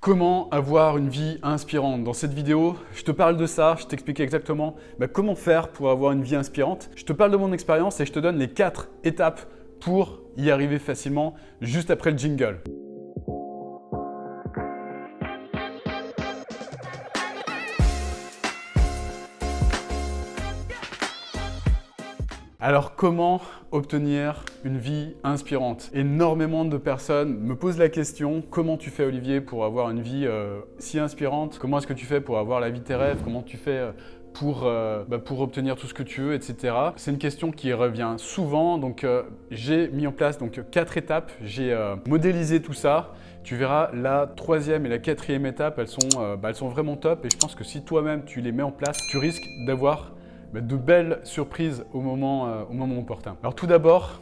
Comment avoir une vie inspirante? Dans cette vidéo, je te parle de ça, je t'explique exactement comment faire pour avoir une vie inspirante. Je te parle de mon expérience et je te donne les 4 étapes pour y arriver facilement juste après le jingle. Alors comment obtenir une vie inspirante? Énormément de personnes me posent la question, comment tu fais Olivier pour avoir une vie si inspirante? Comment est-ce que tu fais pour avoir la vie de tes rêves? Comment tu fais pour obtenir tout ce que tu veux, etc. C'est une question qui revient souvent, donc j'ai mis en place 4 étapes, j'ai modélisé tout ça. Tu verras, la 3e et la 4e étape, elles sont vraiment top et je pense que si toi-même tu les mets en place, tu risques d'avoir de belles surprises au moment opportun. Alors tout d'abord,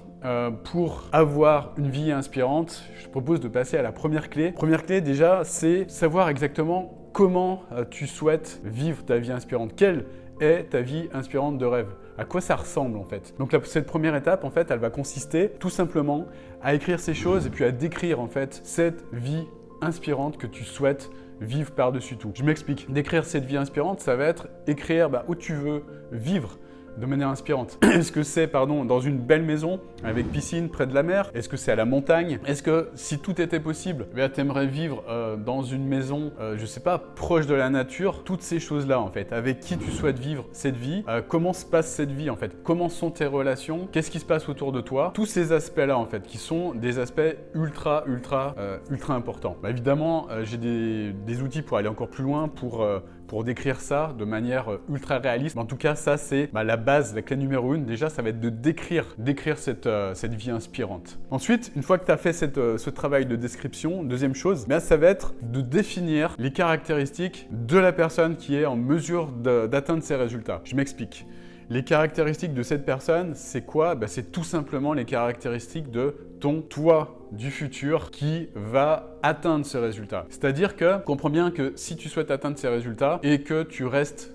pour avoir une vie inspirante, je te propose de passer à la première clé. Première clé déjà, c'est savoir exactement comment tu souhaites vivre ta vie inspirante. Quelle est ta vie inspirante de rêve? À quoi ça ressemble en fait? Donc cette première étape en fait, elle va consister tout simplement à écrire ces choses et puis à décrire en fait cette vie inspirante que tu souhaites vivre par-dessus tout. Je m'explique. Décrire cette vie inspirante, ça va être écrire où tu veux vivre de manière inspirante. Est-ce que c'est, dans une belle maison avec piscine près de la mer? Est-ce que c'est à la montagne? Est-ce que si tout était possible, tu aimerais vivre dans une maison, je sais pas, proche de la nature? Toutes ces choses-là en fait. Avec qui tu souhaites vivre cette vie? Comment se passe cette vie en fait? Comment sont tes relations? Qu'est-ce qui se passe autour de toi? Tous ces aspects-là en fait, qui sont des aspects ultra importants. Évidemment, j'ai des outils pour aller encore plus loin, pour décrire ça de manière ultra réaliste. En tout cas, ça c'est la base, la clé numéro 1. Déjà, ça va être de décrire cette vie inspirante. Ensuite, une fois que tu as fait ce travail de description, deuxième chose, ça va être de définir les caractéristiques de la personne qui est en mesure d'atteindre ces résultats. Je m'explique. Les caractéristiques de cette personne, c'est quoi? C'est tout simplement les caractéristiques de ton toi du futur qui va atteindre ce résultat. C'est-à-dire que, comprends bien que si tu souhaites atteindre ces résultats et que tu restes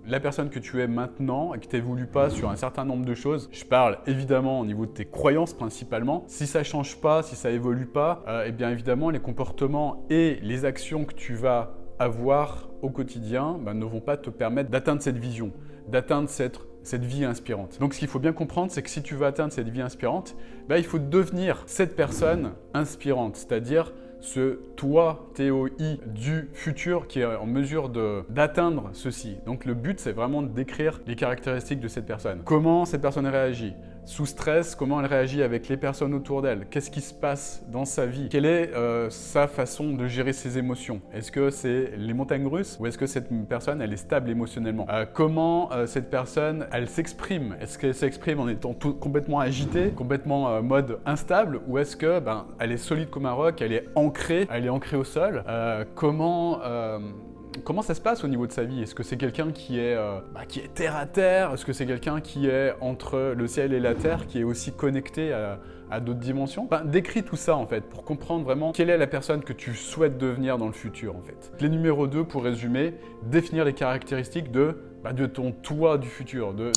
la personne que tu es maintenant et que tu n'évolues pas sur un certain nombre de choses, je parle évidemment au niveau de tes croyances principalement, si ça ne change pas, si ça évolue pas, bien évidemment les comportements et les actions que tu vas avoir au quotidien ne vont pas te permettre d'atteindre cette vision, d'atteindre cette vie inspirante. Donc ce qu'il faut bien comprendre, c'est que si tu veux atteindre cette vie inspirante, il faut devenir cette personne inspirante, c'est-à-dire ce toi, TOI, du futur qui est en mesure d'atteindre ceci. Donc le but, c'est vraiment de décrire les caractéristiques de cette personne. Comment cette personne réagit? Sous stress, comment elle réagit avec les personnes autour d'elle? Qu'est-ce qui se passe dans sa vie? Quelle est sa façon de gérer ses émotions? Est-ce que c'est les montagnes russes ou est-ce que cette personne, elle est stable émotionnellement? Comment cette personne, elle s'exprime? Est-ce qu'elle s'exprime en étant complètement agitée, complètement mode instable, ou est-ce que elle est solide comme un roc, elle est ancrée au sol? Comment ça se passe au niveau de sa vie? Est-ce que c'est quelqu'un qui est terre à terre? Est-ce que c'est quelqu'un qui est entre le ciel et la terre, qui est aussi connecté à d'autres dimensions? Décris tout ça en fait, pour comprendre vraiment quelle est la personne que tu souhaites devenir dans le futur en fait. Clé numéro 2, pour résumer, définir les caractéristiques de ton toi du futur, de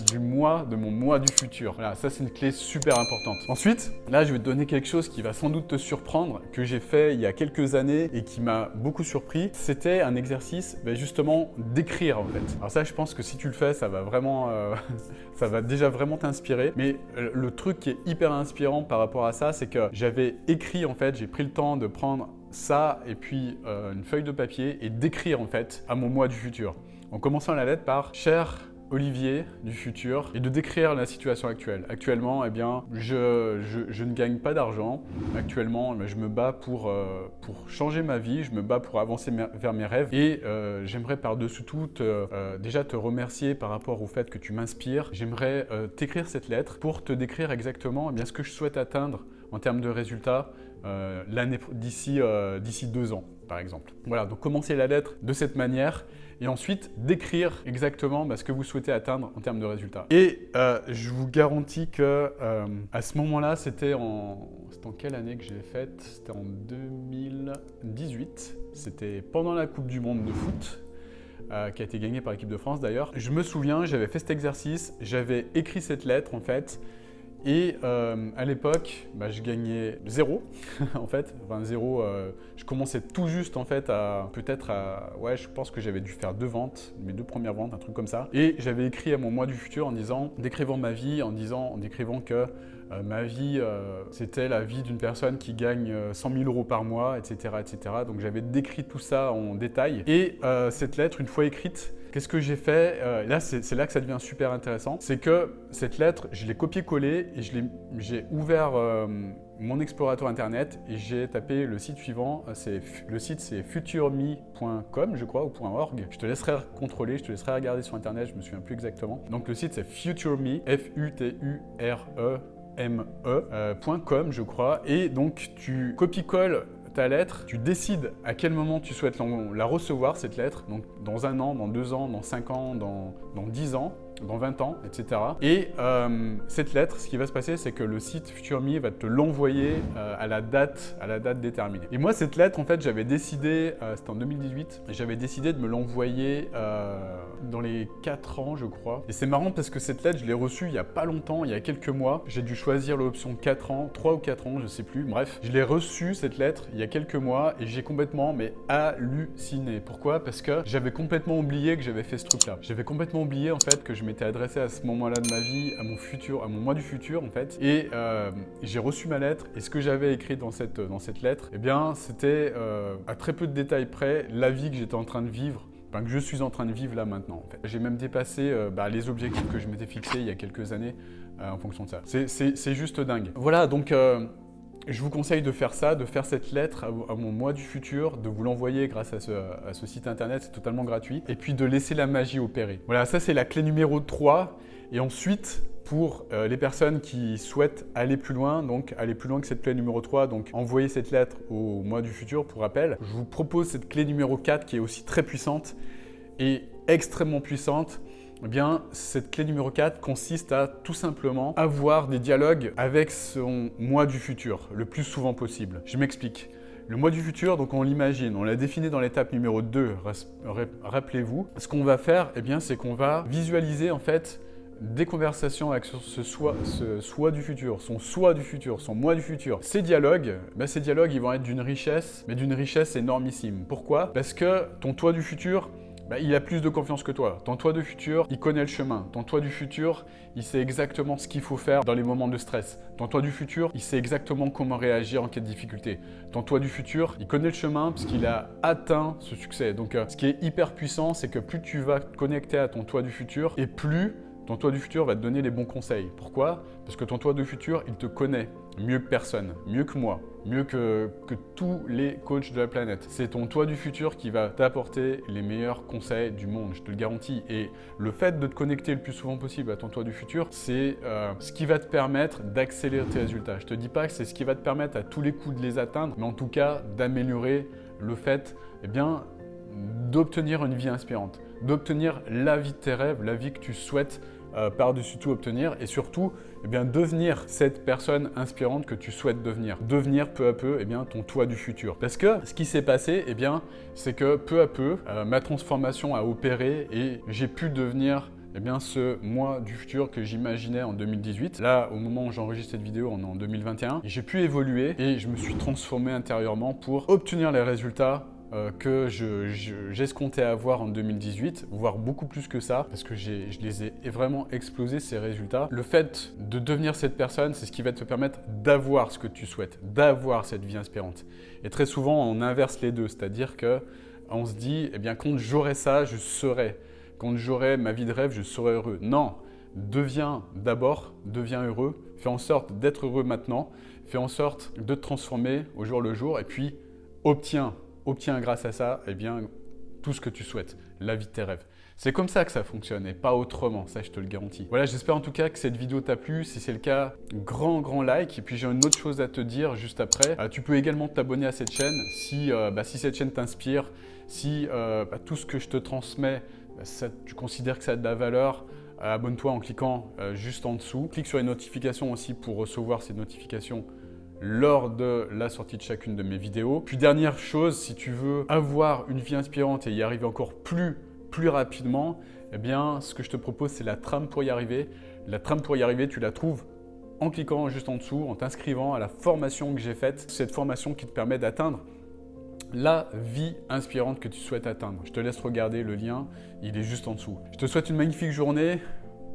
mon moi du futur. Voilà, ça c'est une clé super importante. Ensuite, là je vais te donner quelque chose qui va sans doute te surprendre, que j'ai fait il y a quelques années et qui m'a beaucoup surpris. C'était un exercice justement d'écrire en fait. Alors ça, je pense que si tu le fais, ça va vraiment, ça va déjà vraiment t'inspirer. Mais le truc qui est hyper inspirant par rapport à ça, c'est que j'avais écrit en fait, j'ai pris le temps de prendre ça et puis une feuille de papier et d'écrire en fait à mon moi du futur. En commençant la lettre par « Cher Olivier du futur » et de décrire la situation actuelle. Actuellement, je ne gagne pas d'argent. Actuellement, je me bats pour changer ma vie, je me bats pour avancer vers mes rêves et j'aimerais par-dessus tout déjà te remercier par rapport au fait que tu m'inspires. J'aimerais t'écrire cette lettre pour te décrire exactement ce que je souhaite atteindre en termes de résultats d'ici 2 ans, par exemple. Voilà, donc commencez la lettre de cette manière et ensuite d'écrire exactement ce que vous souhaitez atteindre en termes de résultats. Et je vous garantis que à ce moment-là, c'était en quelle année que je l'ai faite? C'était en 2018. C'était pendant la Coupe du Monde de foot. Qui a été gagnée par l'équipe de France d'ailleurs. Je me souviens, j'avais fait cet exercice, j'avais écrit cette lettre en fait. Et à l'époque, je gagnais zéro, en fait. Enfin, zéro, je commençais tout juste, en fait, ouais, je pense que j'avais dû faire 2 ventes, mes 2 premières ventes, un truc comme ça. Et j'avais écrit à mon moi du futur en décrivant ma vie, en décrivant que ma vie, c'était la vie d'une personne qui gagne 100 000 € par mois, etc., etc. Donc j'avais décrit tout ça en détail. Et cette lettre, une fois écrite, qu'est-ce que j'ai fait? Là, c'est là que ça devient super intéressant. C'est que cette lettre, je l'ai copié-collé et j'ai ouvert mon explorateur internet et j'ai tapé le site suivant. Le site, c'est futureme.com, je crois, ou .org. Je te laisserai contrôler, je te laisserai regarder sur internet, je me souviens plus exactement. Donc le site, c'est futureme, futureme.com, je crois. Et donc tu copies-colles ta lettre, tu décides à quel moment tu souhaites la recevoir, cette lettre, donc dans 1 an, dans 2 ans, dans 5 ans, dans 10 ans, dans 20 ans, etc. Et cette lettre, ce qui va se passer, c'est que le site FutureMe va te l'envoyer à la date déterminée. Et moi, cette lettre, en fait, j'avais décidé, c'était en 2018, j'avais décidé de me l'envoyer dans les 4 ans, je crois. Et c'est marrant parce que cette lettre, je l'ai reçue il n'y a pas longtemps, il y a quelques mois. J'ai dû choisir l'option 4 ans, 3 ou 4 ans, je sais plus. Bref, je l'ai reçue, cette lettre, il y a quelques mois et j'ai complètement, halluciné. Pourquoi? Parce que j'avais complètement oublié que j'avais fait ce truc-là. J'avais complètement oublié, en fait, que je m'étais adressé à ce moment-là de ma vie, à mon moi du futur, en fait. Et j'ai reçu ma lettre et ce que j'avais écrit dans cette lettre, eh bien, c'était à très peu de détails près la vie que j'étais en train de vivre. Que je suis en train de vivre là maintenant, en fait. J'ai même dépassé les objectifs que je m'étais fixés il y a quelques années en fonction de ça. C'est juste dingue. Voilà, donc je vous conseille de faire ça, de faire cette lettre à mon moi du futur, de vous l'envoyer grâce à ce site internet, c'est totalement gratuit, et puis de laisser la magie opérer. Voilà, ça c'est la clé numéro 3. Et ensuite, pour les personnes qui souhaitent aller plus loin, donc aller plus loin que cette clé numéro 3, donc envoyer cette lettre au moi du futur, pour rappel, je vous propose cette clé numéro 4 qui est aussi très puissante et extrêmement puissante. Eh bien, cette clé numéro 4 consiste à tout simplement avoir des dialogues avec son moi du futur, le plus souvent possible. Je m'explique. Le moi du futur, donc on l'imagine, on l'a défini dans l'étape numéro 2, rappelez-vous. Ce qu'on va faire, eh bien, c'est qu'on va visualiser en fait des conversations avec ce soi du futur, son soi du futur, son moi du futur. Ces dialogues, ils vont être d'une richesse, mais d'une richesse énormissime. Pourquoi? Parce que ton toi du futur, il a plus de confiance que toi. Ton toi du futur, il connaît le chemin. Ton toi du futur, il sait exactement ce qu'il faut faire dans les moments de stress. Ton toi du futur, il sait exactement comment réagir en cas de difficulté. Ton toi du futur, il connaît le chemin parce qu'il a atteint ce succès. Donc, ce qui est hyper puissant, c'est que plus tu vas te connecter à ton toi du futur et plus ton toi du futur va te donner les bons conseils. Pourquoi? Parce que ton toi du futur, il te connaît mieux que personne, mieux que moi, mieux que tous les coachs de la planète. C'est ton toi du futur qui va t'apporter les meilleurs conseils du monde, je te le garantis. Et le fait de te connecter le plus souvent possible à ton toi du futur, c'est ce qui va te permettre d'accélérer tes résultats. Je te dis pas que c'est ce qui va te permettre à tous les coups de les atteindre, mais en tout cas d'améliorer le fait, d'obtenir une vie inspirante, d'obtenir la vie de tes rêves, la vie que tu souhaites par-dessus tout obtenir, et surtout devenir cette personne inspirante que tu souhaites devenir. Devenir peu à peu ton toi du futur. Parce que ce qui s'est passé, c'est que peu à peu, ma transformation a opéré et j'ai pu devenir ce moi du futur que j'imaginais en 2018. Là, au moment où j'enregistre cette vidéo, on est en 2021. J'ai pu évoluer et je me suis transformé intérieurement pour obtenir les résultats que j'escomptais avoir en 2018, voire beaucoup plus que ça, parce que je les ai vraiment explosés, ces résultats. Le fait de devenir cette personne, c'est ce qui va te permettre d'avoir ce que tu souhaites, d'avoir cette vie inspirante. Et très souvent, on inverse les deux, c'est-à-dire qu'on se dit, quand j'aurai ça, je serai. Quand j'aurai ma vie de rêve, je serai heureux. Non, deviens heureux, fais en sorte d'être heureux maintenant, fais en sorte de te transformer au jour le jour, et puis obtiens grâce à ça tout ce que tu souhaites, la vie de tes rêves. C'est comme ça que ça fonctionne et pas autrement, ça je te le garantis. Voilà, j'espère en tout cas que cette vidéo t'a plu. Si c'est le cas, grand like. Et puis j'ai une autre chose à te dire juste après. Tu peux également t'abonner à cette chaîne si cette chaîne t'inspire, si tout ce que je te transmets, tu considères que ça a de la valeur. Abonne-toi en cliquant juste en dessous. Clique sur les notifications aussi pour recevoir ces notifications lors de la sortie de chacune de mes vidéos. Puis dernière chose, si tu veux avoir une vie inspirante et y arriver encore plus rapidement, ce que je te propose, c'est la trame pour y arriver. La trame pour y arriver, tu la trouves en cliquant juste en dessous, en t'inscrivant à la formation que j'ai faite, cette formation qui te permet d'atteindre la vie inspirante que tu souhaites atteindre. Je te laisse regarder le lien, il est juste en dessous. Je te souhaite une magnifique journée.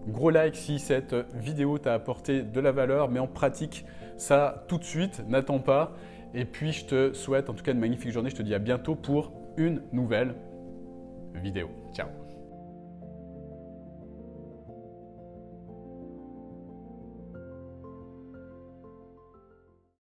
Gros like si cette vidéo t'a apporté de la valeur, mets en pratique ça tout de suite, n'attends pas. Et puis je te souhaite en tout cas une magnifique journée, je te dis à bientôt pour une nouvelle vidéo. Ciao.